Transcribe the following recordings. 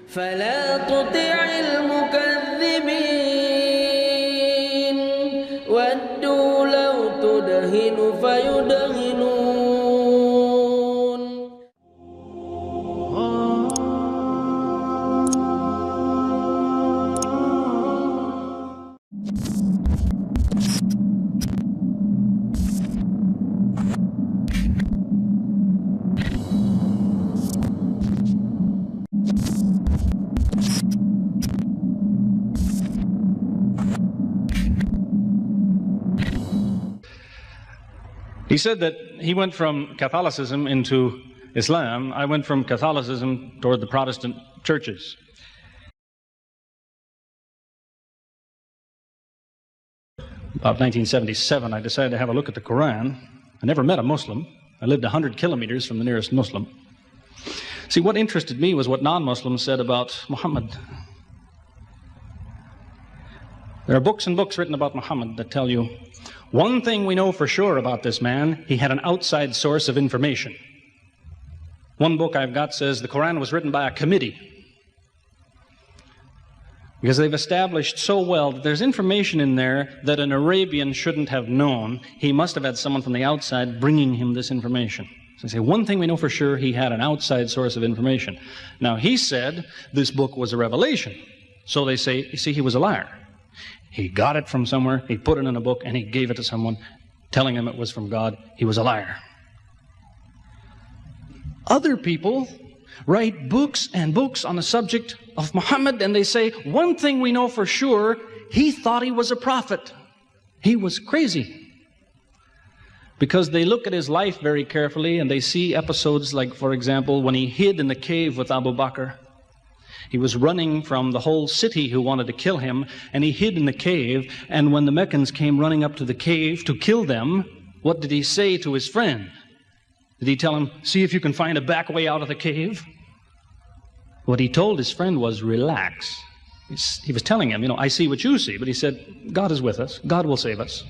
فلا تطع المكذبين ودوا لو تدهن فيدهنون. He said that he went from Catholicism into Islam. I went from Catholicism toward the Protestant churches. About 1977, I decided to have a look at the Quran. I never met a Muslim. I lived 100 kilometers from the nearest Muslim. See, what interested me was what non-Muslims said about Muhammad. There are books and books written about Muhammad that tell you, one thing we know for sure about this man, he had an outside source of information. One book I've got says the Quran was written by a committee, because they've established so well that there's information in there that an Arabian shouldn't have known. He must have had someone from the outside bringing him this information. So they say, one thing we know for sure, he had an outside source of information. Now, he said this book was a revelation. So they say, you see, he was a liar. He got it from somewhere, he put it in a book, and he gave it to someone, telling him it was from God. He was a liar. Other people write books and books on the subject of Muhammad, and they say, one thing we know for sure, he thought he was a prophet. He was crazy. Because they look at his life very carefully, and they see episodes like, for example, when he hid in the cave with Abu Bakr. He was running from the whole city who wanted to kill him, and he hid in the cave, and when the Meccans came running up to the cave to kill them, what did he say to his friend? Did he tell him, see if you can find a back way out of the cave? What he told his friend was, relax. He was telling him, I see what you see, but he said, God is with us. God will save us.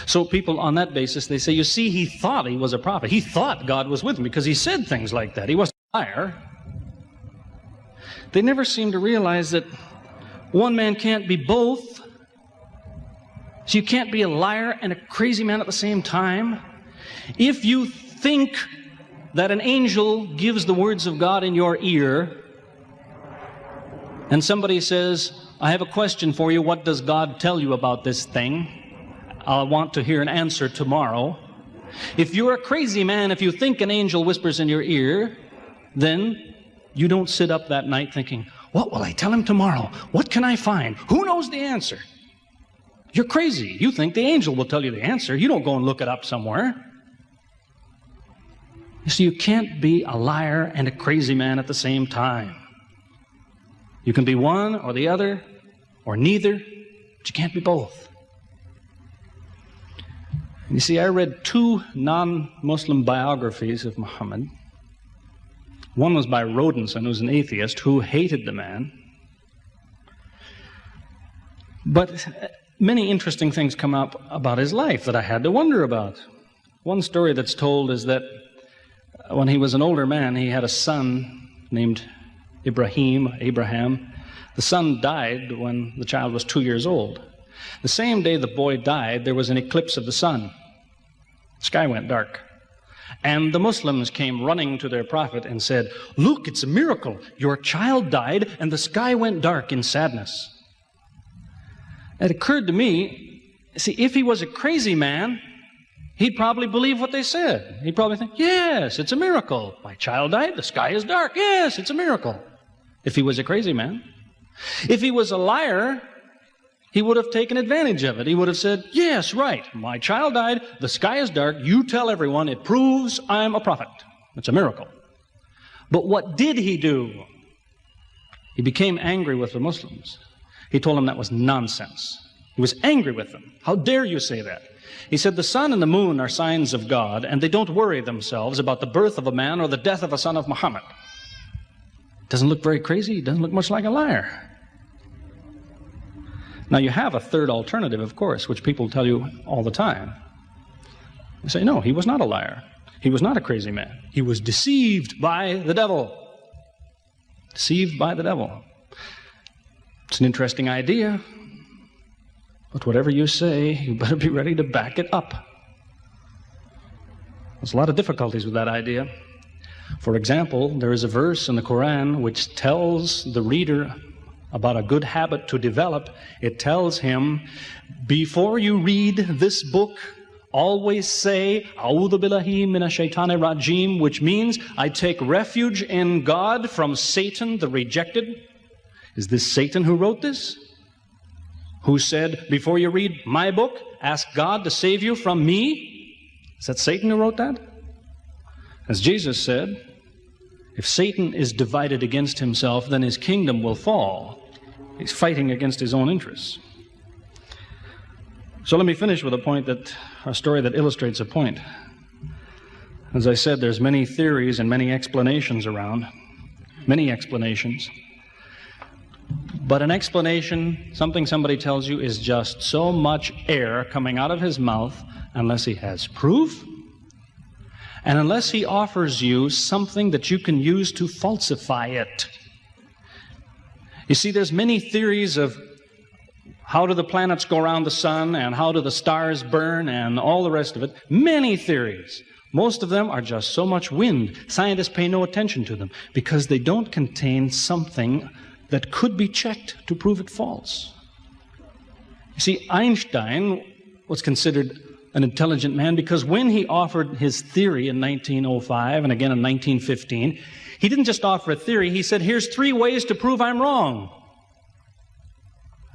So people on that basis, they say, you see, he thought he was a prophet. He thought God was with him because he said things like that. He wasn't a liar. They never seem to realize that one man can't be both. So you can't be a liar and a crazy man at the same time. If you think that an angel gives the words of God in your ear, and somebody says, I have a question for you, what does God tell you about this thing? I want to hear an answer tomorrow. If you're a crazy man, if you think an angel whispers in your ear, then you don't sit up that night thinking, what will I tell him tomorrow? What can I find? Who knows the answer? You're crazy. You think the angel will tell you the answer. You don't go and look it up somewhere. You see, you can't be a liar and a crazy man at the same time. You can be one or the other or neither, but you can't be both. You see, I read 2 non-Muslim biographies of Muhammad. One was by Rodenson, who's an atheist, who hated the man. But many interesting things come up about his life that I had to wonder about. One story that's told is that when he was an older man, he had a son named Abraham. The son died when the child was 2 years old. The same day the boy died, there was an eclipse of the sun. The sky went dark. And the Muslims came running to their prophet and said, look, it's a miracle. Your child died and the sky went dark in sadness. It occurred to me, see, if he was a crazy man, he'd probably believe what they said. He'd probably think, yes, it's a miracle. My child died, the sky is dark. Yes, it's a miracle. If he was a crazy man. If he was a liar, he would have taken advantage of it. He would have said, yes, right, my child died, the sky is dark, you tell everyone, it proves I'm a prophet. It's a miracle. But what did he do? He became angry with the Muslims. He told them that was nonsense. He was angry with them. How dare you say that? He said the sun and the moon are signs of God, and they don't worry themselves about the birth of a man or the death of a son of Muhammad. Doesn't look very crazy. Doesn't look much like a liar. Now, you have a third alternative, of course, which people tell you all the time. They say, no, he was not a liar. He was not a crazy man. He was deceived by the devil. deceived by the devil. It's an interesting idea, but whatever you say, you better be ready to back it up. There's a lot of difficulties with that idea. For example, there is a verse in the Quran which tells the reader about a good habit to develop. It tells him, before you read this book, always say, A'udhu billahi minash shaitani rajim, which means, I take refuge in God from Satan the rejected. Is this Satan who wrote this? Who said, before you read my book, ask God to save you from me? Is that Satan who wrote that? As Jesus said, if Satan is divided against himself, then his kingdom will fall. He's fighting against his own interests. So let me finish with a story that illustrates a point. As I said, there's many theories and many explanations around. Many explanations. But an explanation, something somebody tells you, is just so much air coming out of his mouth unless he has proof and unless he offers you something that you can use to falsify it. You see, there's many theories of how do the planets go around the sun and how do the stars burn and all the rest of it. Many theories. Most of them are just so much wind. Scientists pay no attention to them because they don't contain something that could be checked to prove it false. You see, Einstein was considered an intelligent man because when he offered his theory in 1905 and again in 1915, he didn't just offer a theory, he said, here's 3 ways to prove I'm wrong.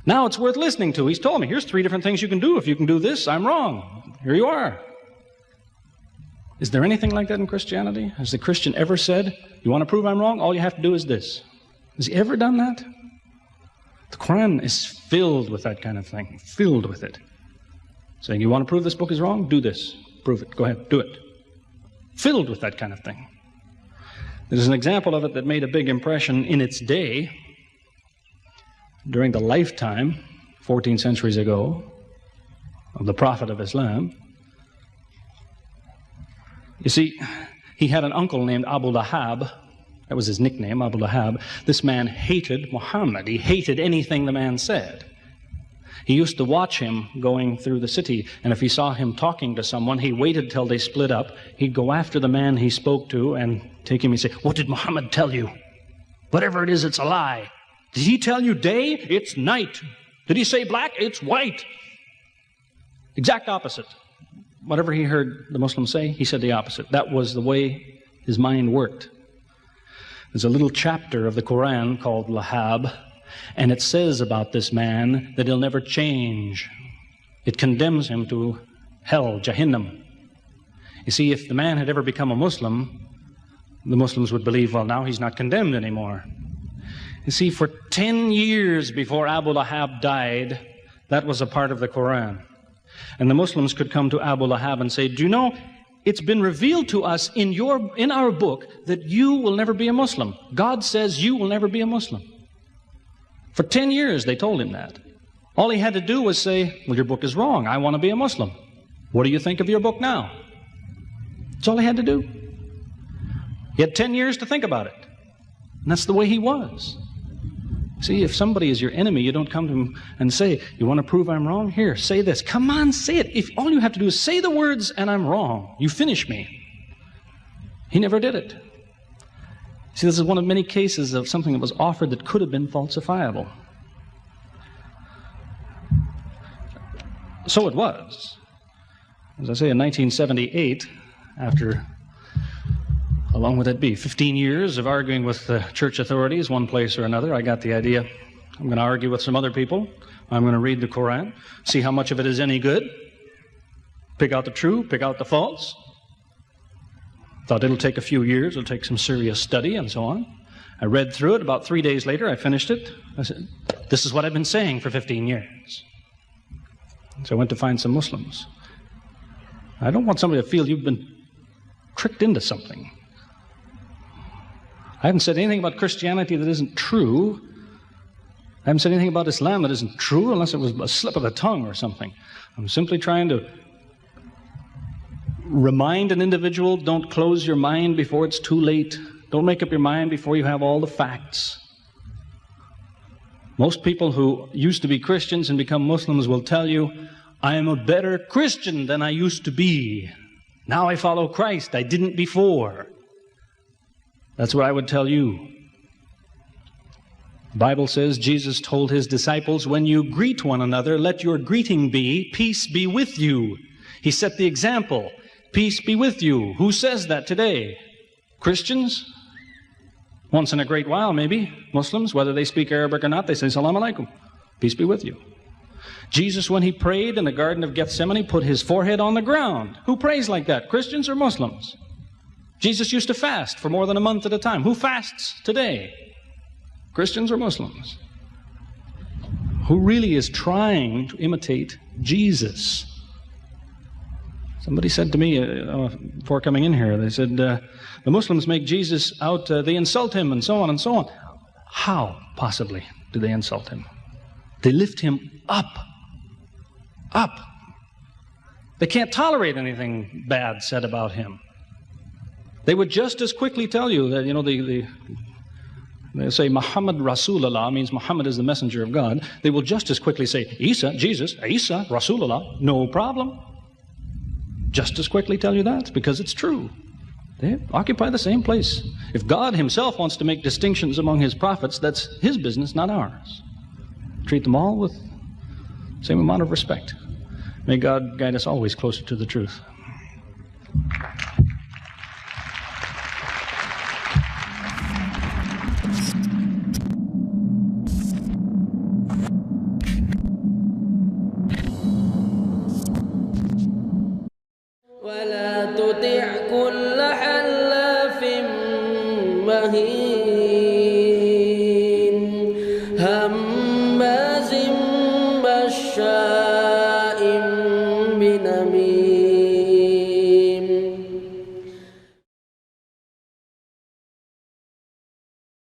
Now it's worth listening to. He's told me, here's 3 different things you can do. If you can do this, I'm wrong. Here you are. Is there anything like that in Christianity? Has the Christian ever said, you want to prove I'm wrong? All you have to do is this. Has he ever done that? The Quran is filled with that kind of thing, filled with it. Saying, you want to prove this book is wrong? Do this. Prove it. Go ahead. Do it. Filled with that kind of thing. There's an example of it that made a big impression in its day, during the lifetime, 14 centuries ago, of the Prophet of Islam. You see, he had an uncle named Abu Lahab. That was his nickname, Abu Lahab. This man hated Muhammad. He hated anything the man said. He used to watch him going through the city, and if he saw him talking to someone, he waited till they split up. He'd go after the man he spoke to and take him and say, what did Muhammad tell you? Whatever it is, it's a lie. Did he tell you day? It's night. Did he say black? It's white. Exact opposite. Whatever he heard the Muslims say, he said the opposite. That was the way his mind worked. There's a little chapter of the Quran called Lahab, and it says about this man that he'll never change. It condemns him to hell, Jahannam. You see, if the man had ever become a Muslim, the Muslims would believe, well, now he's not condemned anymore. You see, for 10 years before Abu Lahab died, that was a part of the Quran. And the Muslims could come to Abu Lahab and say, do you know, it's been revealed to us in our book that you will never be a Muslim. God says you will never be a Muslim. For 10 years they told him that. All he had to do was say, well, your book is wrong. I want to be a Muslim. What do you think of your book now? That's all he had to do. He had 10 years to think about it. And that's the way he was. See, if somebody is your enemy, you don't come to him and say, you want to prove I'm wrong? Here, say this. Come on, say it. If all you have to do is say the words and I'm wrong, you finish me. He never did it. See, this is one of many cases of something that was offered that could have been falsifiable. So it was. As I say, in 1978, after, how long would that be? 15 years of arguing with the church authorities, one place or another, I got the idea. I'm going to argue with some other people. I'm going to read the Quran, see how much of it is any good, pick out the true, pick out the false. Thought it'll take a few years, it'll take some serious study and so on. I read through it. About 3 days later, I finished it. I said, this is what I've been saying for 15 years. So I went to find some Muslims. I don't want somebody to feel you've been tricked into something. I haven't said anything about Christianity that isn't true. I haven't said anything about Islam that isn't true unless it was a slip of the tongue or something. I'm simply trying to remind an individual, don't close your mind before it's too late. Don't make up your mind before you have all the facts. Most people who used to be Christians and become Muslims will tell you, I am a better Christian than I used to be. Now I follow Christ. I didn't before. That's what I would tell you. The Bible says Jesus told his disciples, when you greet one another, let your greeting be, peace be with you. He set the example, peace be with you. Who says that today? Christians? Once in a great while, maybe. Muslims, whether they speak Arabic or not, they say, Salam alaikum, peace be with you. Jesus, when he prayed in the Garden of Gethsemane, put his forehead on the ground. Who prays like that, Christians or Muslims? Jesus used to fast for more than a month at a time. Who fasts today? Christians or Muslims? Who really is trying to imitate Jesus? Somebody said to me before coming in here, they said, the Muslims make Jesus out, they insult him and so on and so on. How, possibly, do they insult him? They lift him up. Up. They can't tolerate anything bad said about him. They would just as quickly tell you that, they say Muhammad Rasulullah means Muhammad is the messenger of God. They will just as quickly say Isa, Jesus, Isa, Rasulullah, no problem. Just as quickly tell you that because it's true. They occupy the same place. If God himself wants to make distinctions among his prophets, that's his business, not ours. Treat them all with the same amount of respect. May God guide us always closer to the truth. ولا تطع كل حلاف مهين هماز مشاء بنميم